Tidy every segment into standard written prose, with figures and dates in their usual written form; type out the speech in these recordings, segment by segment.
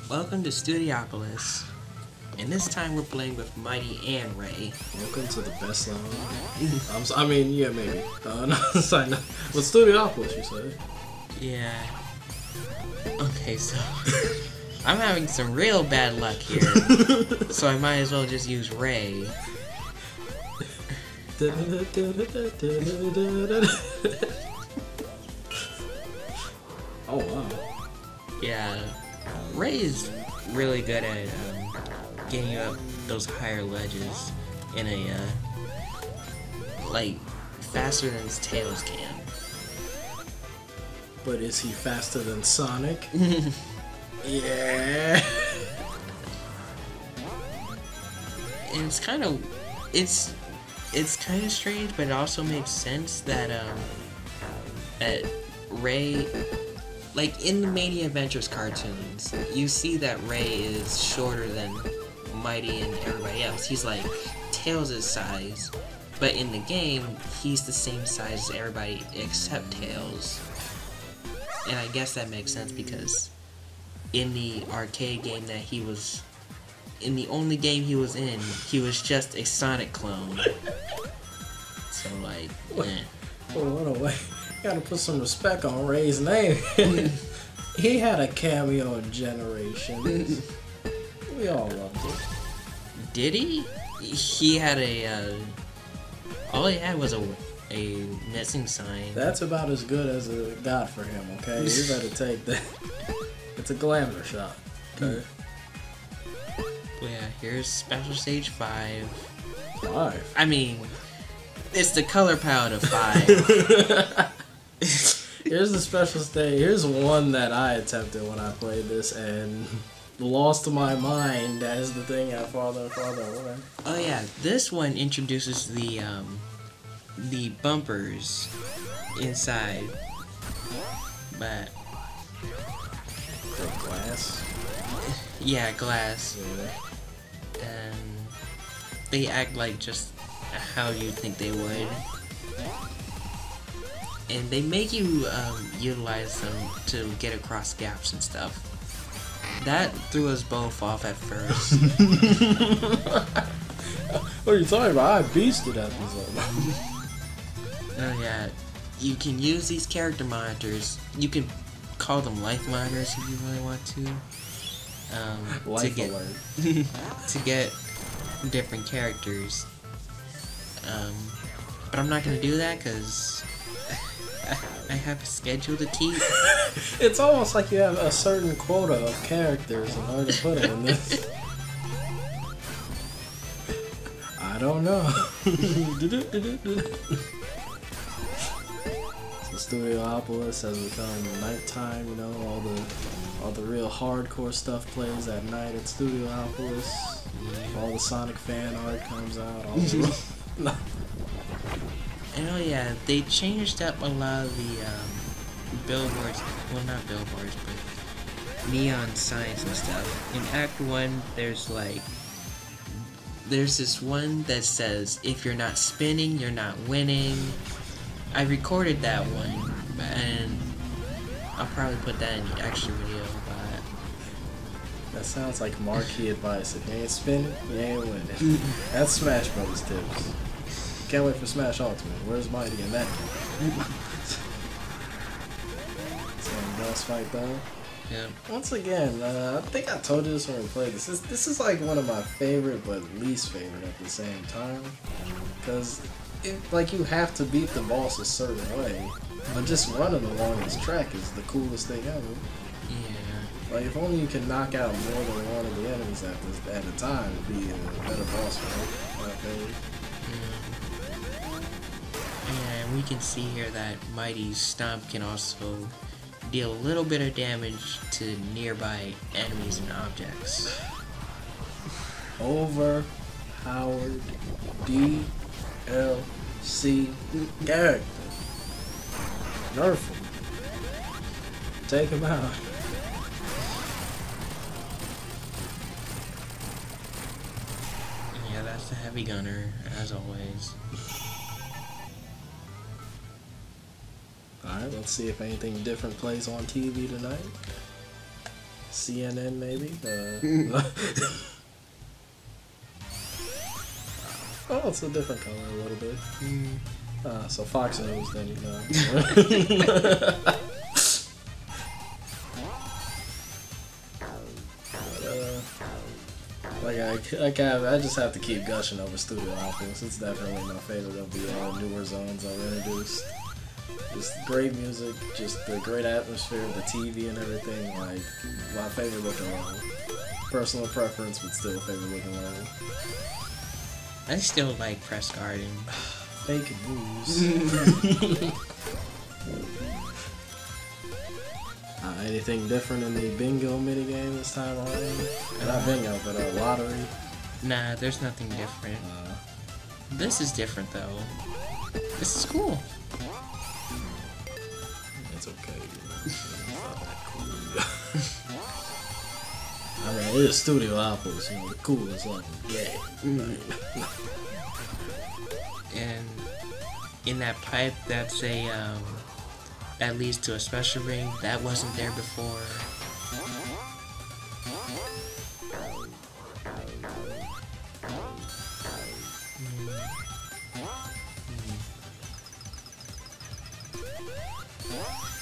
Welcome to Studiopolis, and this time we're playing with Mighty and Ray. Welcome to the best level. I mean, yeah, maybe. No, sorry, no. With Studiopolis, you said. Yeah. Okay, so I'm having some real bad luck here, so I might as well just use Ray. Oh wow. Yeah, Ray is really good at getting you up those higher ledges in a like faster than his Tails can. But is he faster than Sonic? Yeah. And it's kind of strange, but it also makes sense that that Ray, like in the Mania Adventures cartoons, you see that Ray is shorter than Mighty and everybody else. He's like Tails' size, but in the game, he's the same size as everybody except Tails. And I guess that makes sense because in the arcade game that he was, in the only game he was in, he was just a Sonic clone. So like, eh. Oh, what a way. Gotta put some respect on Ray's name. He had a cameo in Generations. We all loved it. Did he? He had a, all he had was a missing sign. That's about as good as a got for him, okay? You better take that. It's a glamour shot, okay? Well, yeah, here's Special Stage 5. 5? I mean, it's the color palette of 5. Here's the special stage. Here's one that I attempted when I played this and lost my mind as the thing got farther and farther away. Oh yeah, this one introduces the bumpers inside, but The glass. yeah, glass, Yeah. and they act like just how you think they would, and they make you utilize them to get across gaps and stuff. That threw us both off at first. What are you talking about? I beasted at this one. Oh yeah, you can use these character monitors. You can call them life monitors if you really want to. Life alert. To get different characters. But I'm not gonna do that because I have a schedule to keep. It's almost like you have a certain quota of characters in order to put them in this. I don't know. So Studiopolis has become nighttime, you know, all the real hardcore stuff plays at night at Studiopolis. All the Sonic fan art comes out, all the And oh yeah, they changed up a lot of the billboards, well not billboards, but neon signs and stuff. In Act 1, there's this one that says, if you're not spinning, you're not winning. I recorded that one, and I'll probably put that in the extra video, but That sounds like marquee advice. If you ain't spinning, you ain't winning. That's Smash Brothers tips. Can't wait for Smash Ultimate. Where's Mighty in that game? Same boss fight though. yeah. Once again, I think I told you this when we played this. This is like one of my favorite but least favorite at the same time. Because like you have to beat the boss a certain way. But just running along this track is the coolest thing ever. Yeah. Like if only you can knock out more than one of the enemies at a time, it'd be a better boss fight. My opinion. And we can see here that Mighty's Stomp can also deal a little bit of damage to nearby enemies and objects. Overpowered DLC character. Nerf him. Take him out. Yeah, that's the heavy gunner, as always. Alright, let's see if anything different plays on TV tonight. CNN maybe. Oh, it's a different color a little bit. So Fox News then, you know. I just have to keep gushing over Studio Apples. It's definitely my favorite of the newer zones I've introduced. Just great music, just the great atmosphere, the TV and everything. Like, my favorite looking level. Personal preference, but still favorite looking level. I still like Press Garden. Fake news. Anything different in the bingo minigame this time around? Not bingo, but lottery. Nah, there's nothing different. This is different though. This is cool. It's okay. It's not that cool. I mean, it is Studio Apples, you know, the coolest level. Yeah. And in that pipe, that's a that leads to a special ring that wasn't there before.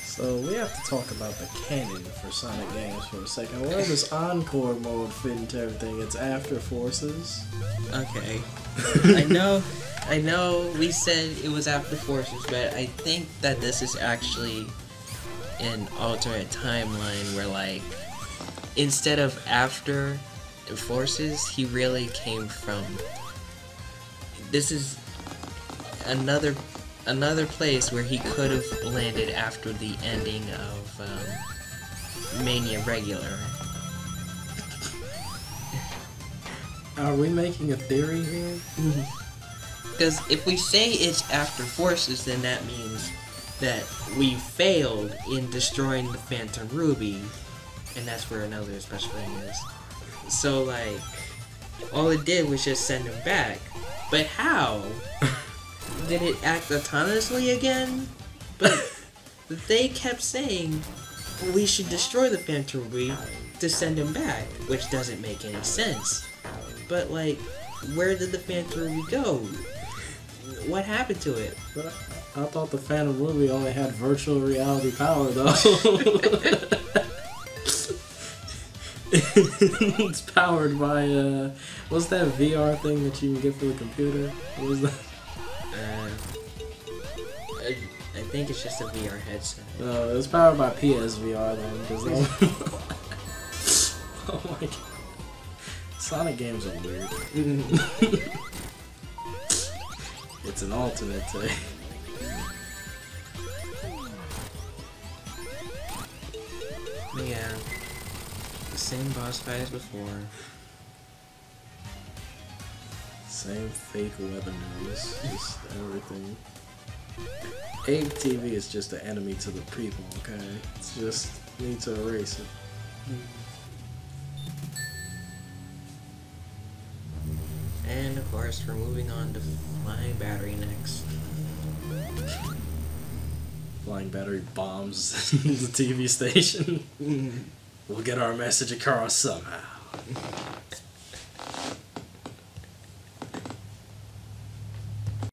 So we have to talk about the canon for Sonic games for a second. Where does Encore mode fit into everything? It's after Forces. Okay. I know we said it was after Forces, but I think that this is actually an alternate timeline where, like, instead of after Forces, he really came from... This is another place where he could have landed after the ending of Mania Regular. Are we making a theory here? Because if we say it's after Forces, then that means that we failed in destroying the Phantom Ruby, and that's where another special thing is. So, like, all it did was just send him back. But how? Did it act autonomously again? But they kept saying we should destroy the Phantom Ruby to send him back, which doesn't make any sense. But, like, where did the Phantom Ruby go? What happened to it? But I thought the Phantom Ruby only had virtual reality power, though. It's powered by, what's that VR thing that you can get for the computer? What was that? I think it's just a VR headset. No, it was powered by PSVR then, because oh my god. Sonic games are weird. It's an alternate today. Yeah. The same boss fight as before. Same fake weather news. Just everything. Abe TV is just an enemy to the people, okay? It's just need to erase it. And of course, we're moving on to Flying Battery next. Flying Battery bombs the TV station. We'll get our message across somehow.